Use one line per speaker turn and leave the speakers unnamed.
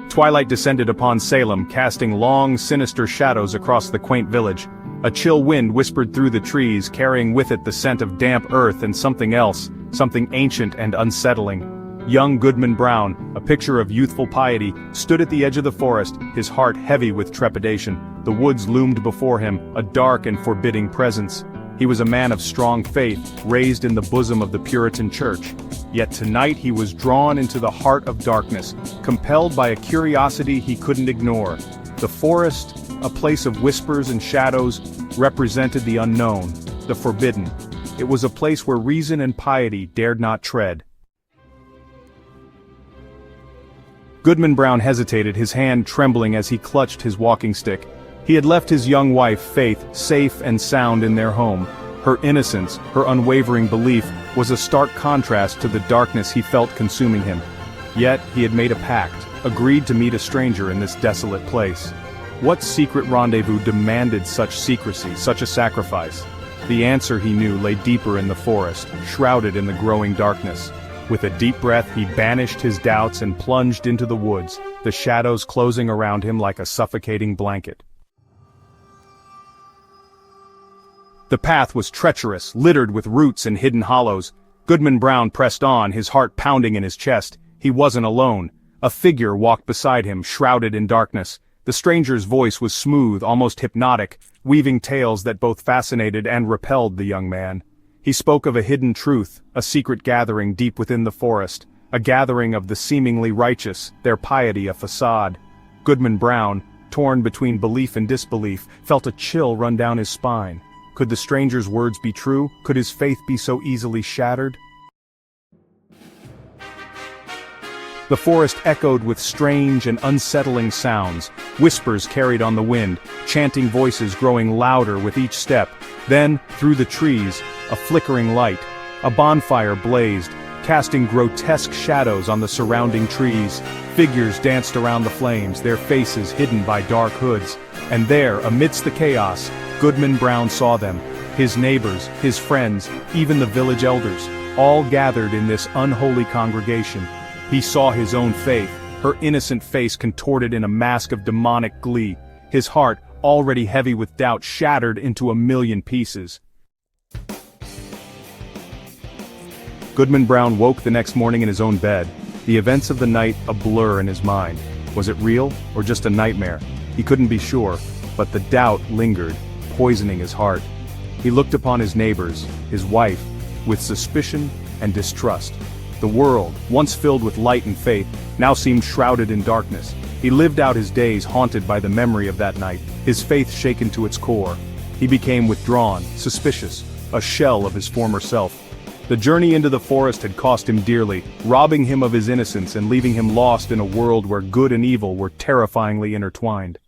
Twilight descended upon Salem, casting long, sinister shadows across the quaint village. A chill wind whispered through the trees, carrying with it the scent of damp earth and something else, something ancient and unsettling. Young Goodman Brown, a picture of youthful piety, stood at the edge of the forest, his heart heavy with trepidation. The woods loomed before him, a dark and forbidding presence. He was a man of strong faith, raised in the bosom of the Puritan Church. Yet tonight he was drawn into the heart of darkness, compelled by a curiosity he couldn't ignore. The forest, a place of whispers and shadows, represented the unknown, the forbidden. It was a place where reason and piety dared not tread. Goodman Brown hesitated, his hand trembling as he clutched his walking stick. He had left his young wife, Faith, safe and sound in their home. Her innocence, her unwavering belief, was a stark contrast to the darkness he felt consuming him. Yet he had made a pact, agreed to meet a stranger in this desolate place. What secret rendezvous demanded such secrecy, such a sacrifice? The answer, he knew, lay deeper in the forest, shrouded in the growing darkness. With a deep breath, he banished his doubts and plunged into the woods, the shadows closing around him like a suffocating blanket. The path was treacherous, littered with roots and hidden hollows. Goodman Brown pressed on, his heart pounding in his chest. He wasn't alone. A figure walked beside him, shrouded in darkness. The stranger's voice was smooth, almost hypnotic, weaving tales that both fascinated and repelled the young man. He spoke of a hidden truth, a secret gathering deep within the forest, a gathering of the seemingly righteous, their piety a facade. Goodman Brown, torn between belief and disbelief, felt a chill run down his spine. Could the stranger's words be true? Could his faith be so easily shattered? The forest echoed with strange and unsettling sounds, whispers carried on the wind, chanting voices growing louder with each step. Then, through the trees, a flickering light. A bonfire blazed, casting grotesque shadows on the surrounding trees. Figures danced around the flames, their faces hidden by dark hoods. And there, amidst the chaos, Goodman Brown saw them, his neighbors, his friends, even the village elders, all gathered in this unholy congregation. He saw his own Faith, her innocent face contorted in a mask of demonic glee, his heart, already heavy with doubt, shattered into a million pieces. Goodman Brown woke the next morning in his own bed, the events of the night a blur in his mind. Was it real, or just a nightmare? He couldn't be sure, but the doubt lingered, poisoning his heart. He looked upon his neighbors, his wife, with suspicion and distrust. The world, once filled with light and faith, now seemed shrouded in darkness. He lived out his days haunted by the memory of that night, his faith shaken to its core. He became withdrawn, suspicious, a shell of his former self. The journey into the forest had cost him dearly, robbing him of his innocence and leaving him lost in a world where good and evil were terrifyingly intertwined.